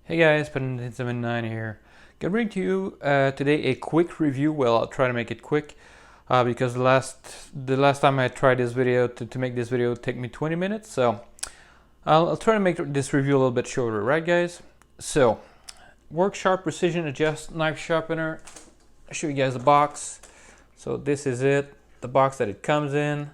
Hey guys, Pen79 here. Gonna bring to you today a quick review. Well, I'll try to make it quick because the last time I tried this video to make this video take me 20 minutes. So I'll try to make this review a little bit shorter, right guys? So Worksharp Precision Adjust Knife Sharpener. I'll show you guys the box. So this is it, the box that it comes in.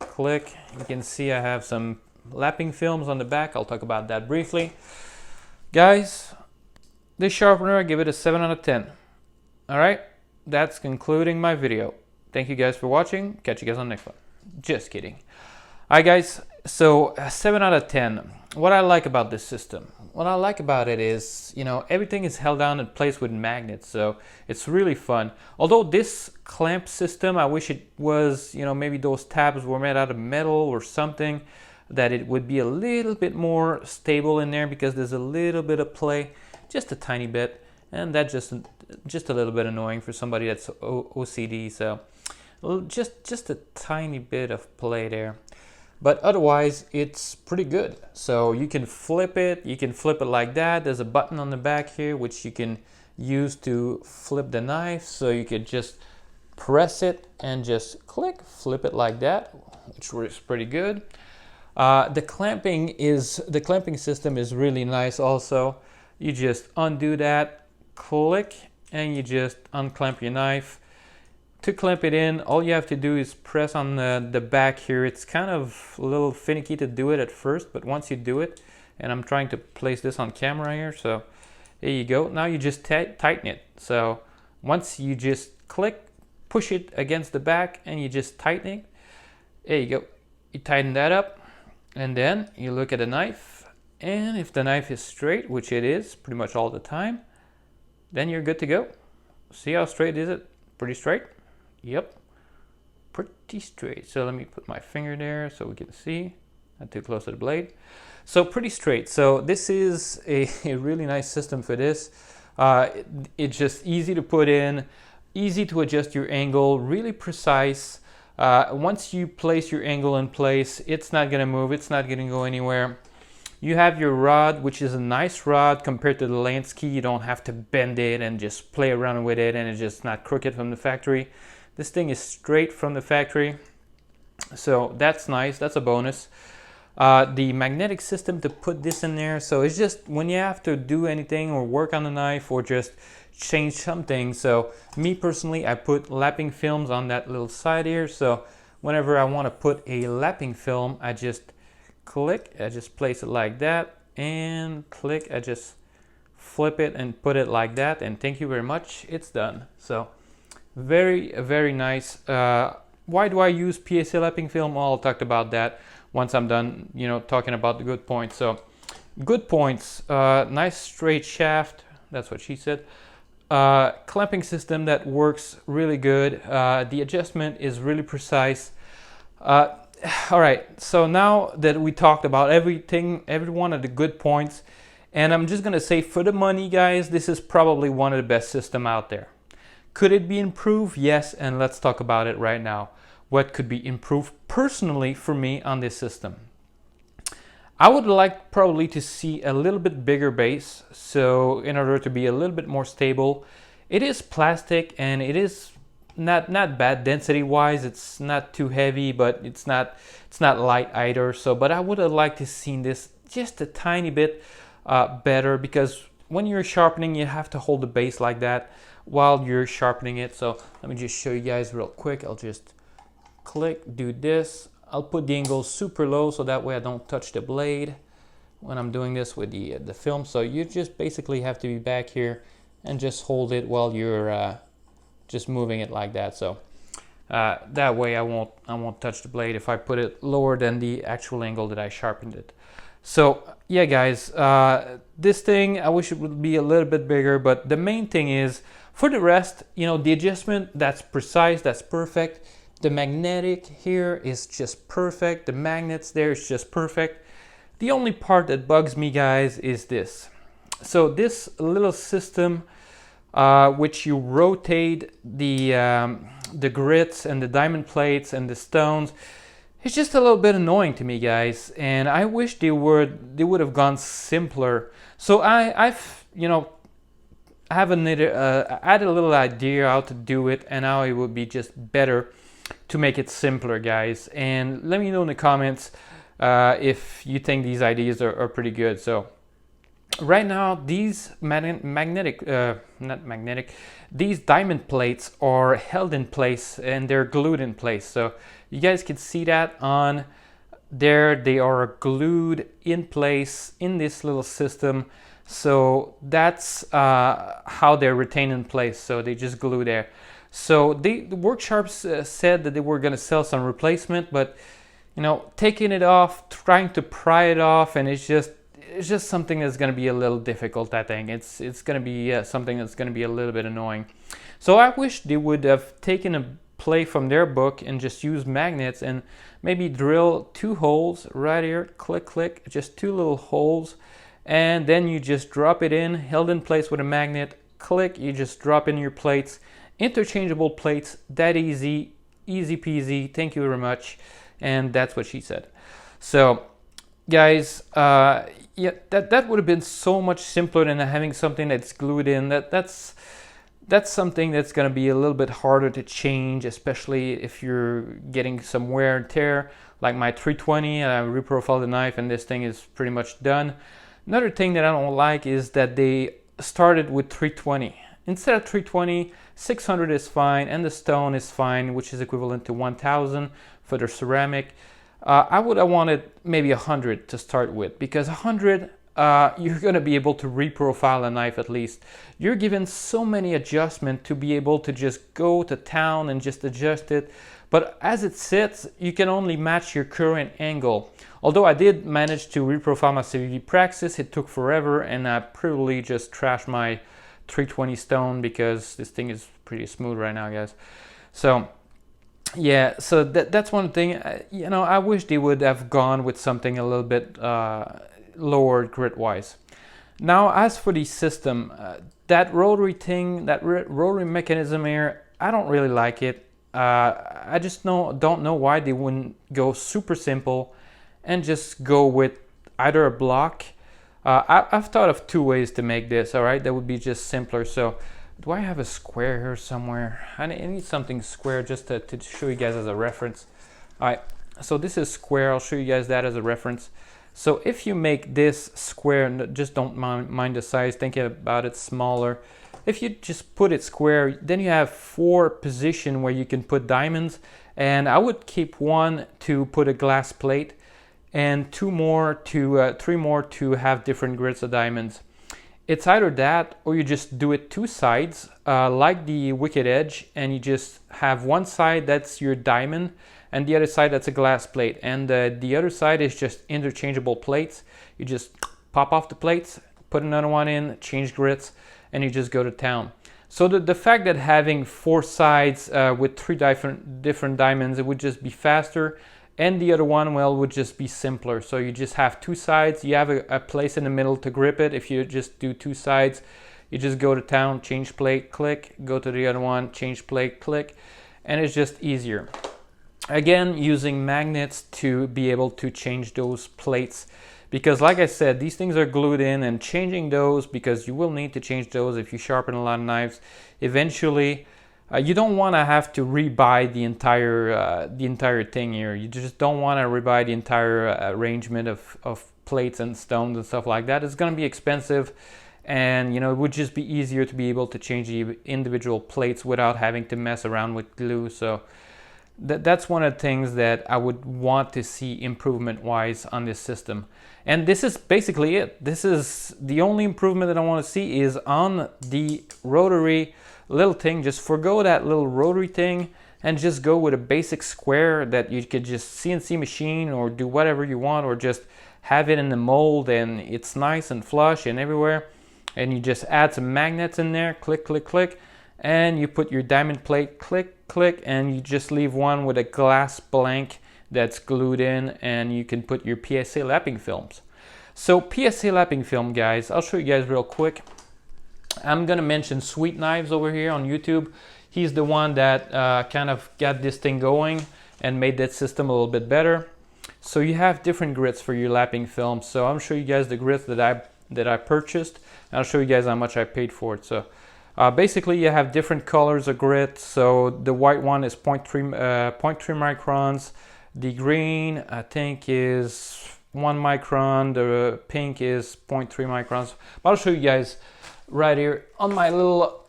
Click. You can see I have some lapping films on the back. I'll talk about that briefly. Guys, this sharpener, I give it a 7 out of 10. Alright, that's concluding my video. Thank you guys for watching. Catch you guys on the next one. Just kidding. Alright guys, so 7 out of 10. What I like about this system, what I like about it is, everything is held down in place with magnets, so it's really fun. Although this clamp system, I wish it was, maybe those tabs were made out of metal or something, that it would be a little bit more stable in there because there's a little bit of play, just a tiny bit, and that's just a little bit annoying for somebody that's OCD. So just a tiny bit of play there, but otherwise it's pretty good. So you can flip it like that. There's a button on the back here which you can use to flip the knife, so you could just press it and just flip it like that, which works pretty good. The clamping system is really nice also. You just undo that, click, and you just unclamp your knife. To clamp it in, all you have to do is press on the back here. It's kind of a little finicky to do it at first, but once you do it, and I'm trying to place this on camera here, so there you go. Now you just tighten it. So once you just push it against the back, and you just tighten it, there you go. You tighten that up. And then you look at the knife, and if the knife is straight, which it is pretty much all the time, then you're good to go. See how straight is it? Pretty straight? Yep, pretty straight. So let me put my finger there so we can see. Not too close to the blade. So pretty straight. So this is a really nice system for this. It's just easy to put in, easy to adjust your angle, really precise. Once you place your angle in place, it's not going to move, it's not going to go anywhere. You have your rod, which is a nice rod compared to the Lansky. You don't have to bend it and just play around with it, and it's just not crooked from the factory. This thing is straight from the factory, so that's nice, that's a bonus. The magnetic system to put this in there, so it's just when you have to do anything or work on the knife or just change something. So me personally, I put lapping films on that little side here, so whenever I want to put a lapping film, I just click, I just place it like that, and click, I just flip it and put it like that, and thank you very much, it's done. So very nice. Why do I use PSA lapping film? Well, I'll talk about that once I'm done talking about the good points. So good points, nice straight shaft, that's what she said. Clamping system that works really good. The adjustment is really precise. All right, so now that we talked about every one of the good points, and I'm just gonna say, for the money, guys, this is probably one of the best systems out there. Could it be improved? Yes, and let's talk about it right now. What could be improved personally for me on this system? I would like probably to see a little bit bigger base, so in order to be a little bit more stable. It is plastic, and it is not bad density wise. It's not too heavy, but it's not light either. So, but I would have liked to see this just a tiny bit better, because when you're sharpening, you have to hold the base like that while you're sharpening it. So let me just show you guys real quick. I'll just click, do this. I'll put the angle super low so that way I don't touch the blade when I'm doing this with the film. So you just basically have to be back here and just hold it while you're just moving it like that. So that way I won't touch the blade if I put it lower than the actual angle that I sharpened it. So yeah guys, this thing, I wish it would be a little bit bigger, but the main thing is, for the rest, the adjustment, that's precise, that's perfect. The magnetic here is just perfect. The magnets there is just perfect. The only part that bugs me, guys, is this. So this little system, which you rotate the grits and the diamond plates and the stones, it's just a little bit annoying to me, guys, and I wish they would have gone simpler. So I've added a little idea how to do it, and how it would be just better to make it simpler, guys. And let me know in the comments if you think these ideas are pretty good. So right now, these these diamond plates are held in place and they're glued in place. So you guys can see that on there. They are glued in place in this little system. So that's how they're retained in place. So they just glue there. So the Worksharp said that they were going to sell some replacement, but taking it off, trying to pry it off, and it's just something that's going to be a little difficult. I think it's going to be something that's going to be a little bit annoying. So I wish they would have taken a play from their book and just use magnets and maybe drill 2 holes right here, click click, just 2 little holes, and then you just drop it in, held in place with a magnet, click, you just drop in your plates, interchangeable plates, that easy peasy, thank you very much. And that's what she said. So guys, yeah, that would have been so much simpler than having something that's glued in. That's something that's going to be a little bit harder to change, especially if you're getting some wear and tear. Like my 320, I reprofiled the knife and this thing is pretty much done. Another thing that I don't like is that they started with 320. Instead of 320, 600 is fine, and the stone is fine, which is equivalent to 1000 for the ceramic. I would have wanted maybe 100 to start with, because 100, you're going to be able to reprofile a knife at least. You're given so many adjustments to be able to just go to town and just adjust it. But as it sits, you can only match your current angle. Although I did manage to reprofile my CVV Praxis, it took forever, and I probably just trashed my 320 stone because this thing is pretty smooth right now, guys. So yeah, so that's one thing. I wish they would have gone with something a little bit lower grit wise. Now, as for the system, that rotary thing, that rotary mechanism here, I don't really like it. I just don't know why they wouldn't go super simple and just go with either a block. I've thought of 2 ways to make this, all right? That would be just simpler. So do I have a square here somewhere? I need something square just to show you guys as a reference. All right, so this is square. I'll show you guys that as a reference. So if you make this square, just don't mind the size, thinking about it smaller. If you just put it square, then you have 4 positions where you can put diamonds. And I would keep 1 to put a glass plate, and 3 more to have different grits of diamonds. It's either that, or you just do it 2 sides, like the Wicked Edge, and you just have one side that's your diamond, and the other side that's a glass plate. And the other side is just interchangeable plates. You just pop off the plates, put another one in, change grits, and you just go to town. So the fact that having 4 sides with 3 different diamonds, it would just be faster. And the other one, well, would just be simpler. So you just have 2 sides. You have a place in the middle to grip it. If you just do 2 sides, you just go to town, change plate, click, go to the other one, change plate, click, and it's just easier. Again, using magnets to be able to change those plates. Because like I said, these things are glued in, and changing those, because you will need to change those if you sharpen a lot of knives, eventually. You don't want to have to rebuy the entire thing here. You just don't want to rebuy the entire arrangement of plates and stones and stuff like that. It's going to be expensive, and it would just be easier to be able to change the individual plates without having to mess around with glue. So that's one of the things that I would want to see improvement-wise on this system. And this is basically it. This is the only improvement that I want to see is on the rotary little thing. Just forgo that little rotary thing and just go with a basic square that you could just CNC machine or do whatever you want, or just have it in the mold and it's nice and flush and everywhere. And you just add some magnets in there, click, click, click, and you put your diamond plate, click, click, and you just leave one with a glass blank that's glued in, and you can put your PSA lapping films. So PSA lapping film, guys, I'll show you guys real quick. I'm gonna mention Sweet Knives over here on YouTube. He's the one that kind of got this thing going, and made that system a little bit better. So you have different grits for your lapping film. So I'm gonna show you guys the grits that I purchased, and I'll show you guys how much I paid for it. So basically you have different colors of grit. So the white one is 0.3 microns. The green I think is 1 micron. The pink is 0.3 microns. But I'll show you guys right here on my little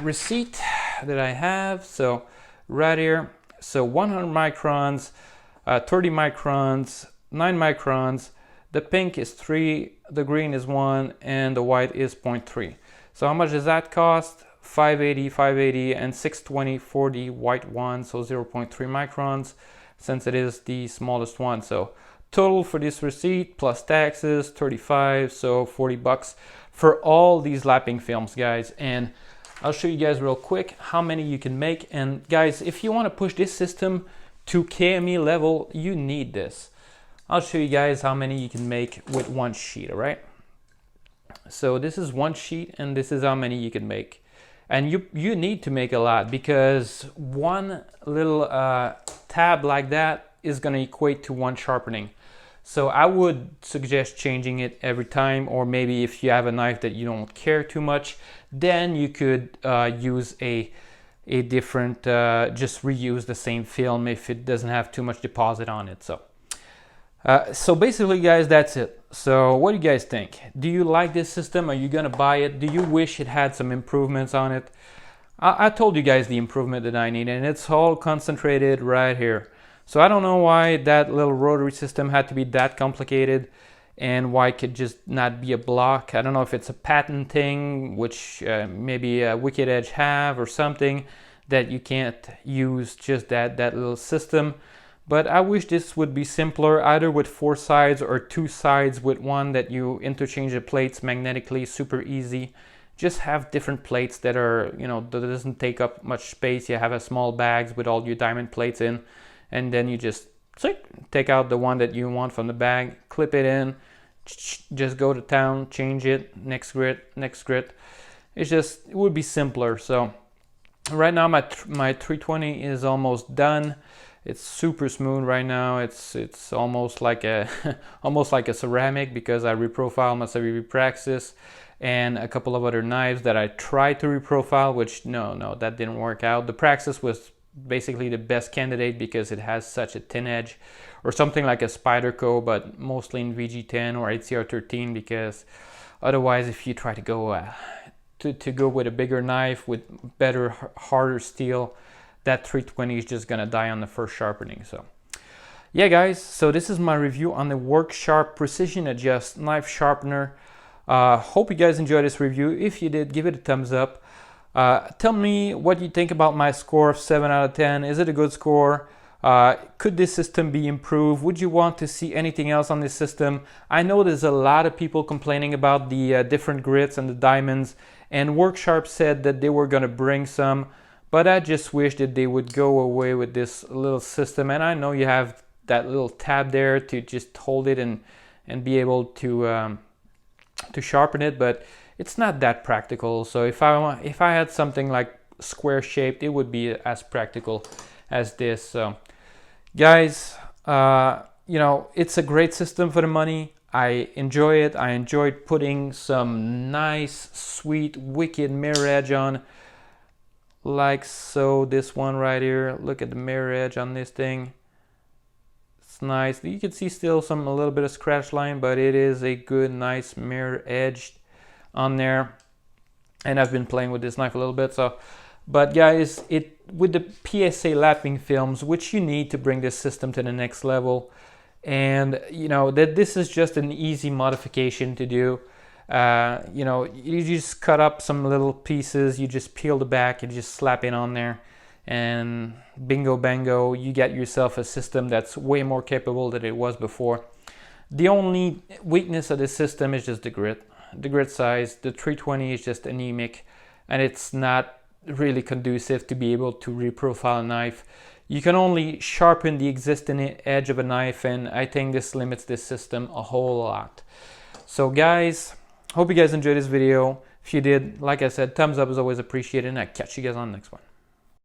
receipt that I have. So right here, so 100 microns, 30 microns, 9 microns. The pink is 3, the green is 1, and the white is 0.3. So how much does that cost? 580, and 620 for the white one, so 0.3 microns, since it is the smallest one. So total for this receipt plus taxes, 35, so 40 bucks for all these lapping films, guys. And I'll show you guys real quick how many you can make. And guys, if you want to push this system to KME level, you need this. I'll show you guys how many you can make with one sheet, all right? So this is one sheet, and this is how many you can make. And you need to make a lot, because one little tab like that is going to equate to one sharpening. So I would suggest changing it every time, or maybe if you have a knife that you don't care too much, then you could use a different, just reuse the same film if it doesn't have too much deposit on it. So basically, guys, that's it. So what do you guys think? Do you like this system? Are you gonna buy it? Do you wish it had some improvements on it? I told you guys the improvement that I need, and it's all concentrated right here. So I don't know why that little rotary system had to be that complicated, and why it could just not be a block. I don't know if it's a patent thing, which maybe Wicked Edge have, or something that you can't use just that little system. But I wish this would be simpler, either with 4 sides or 2 sides with one that you interchange the plates magnetically, super easy. Just have different plates that are, you know, that doesn't take up much space. You have a small bags with all your diamond plates in, and then you just take out the one that you want from the bag, clip it in, just go to town, change it, next grit, next grit. It would be simpler. So right now my 320 is almost done. It's super smooth right now. It's almost like a almost like a ceramic, because I reprofiled my Savivi Praxis and a couple of other knives that I tried to reprofile, which no, that didn't work out. The Praxis was basically the best candidate because it has such a thin edge, or something like a Spyderco, but mostly in VG10 or HCR13, because otherwise, if you try to go go with a bigger knife with better, harder steel, that 320 is just gonna die on the first sharpening. So yeah, guys, so this is my review on the Worksharp Precision Adjust knife sharpener. Hope you guys enjoyed this review. If you did, give it a thumbs up. Tell me what you think about my score of 7 out of 10. Is it a good score? Could this system be improved? Would you want to see anything else on this system? I know there's a lot of people complaining about the different grits and the diamonds, and Worksharp said that they were gonna bring some, but I just wish that they would go away with this little system. And I know you have that little tab there to just hold it and be able to sharpen it, but it's not that practical. So if I had something like square shaped, it would be as practical as this. So guys, you know, it's a great system for the money. I enjoy it. I enjoyed putting some nice, sweet, wicked mirror edge on, like so. This one right here, look at the mirror edge on this thing. It's nice. You can see still a little bit of scratch line, but it is a good, nice mirror edge on there. And I've been playing with this knife a little bit. So, but guys, with the PSA lapping films, which you need to bring this system to the next level, and you know that this is just an easy modification to do. You know, you just cut up some little pieces, you just peel the back, you just slap it on there, and bingo bango, you get yourself a system that's way more capable than it was before. The only weakness of this system is just the grit size. The 320 is just anemic, and it's not really conducive to be able to reprofile a knife. You can only sharpen the existing edge of a knife, and I think this limits this system a whole lot. So guys, hope you guys enjoyed this video. If you did, like I said, thumbs up is always appreciated, and I'll catch you guys on the next one.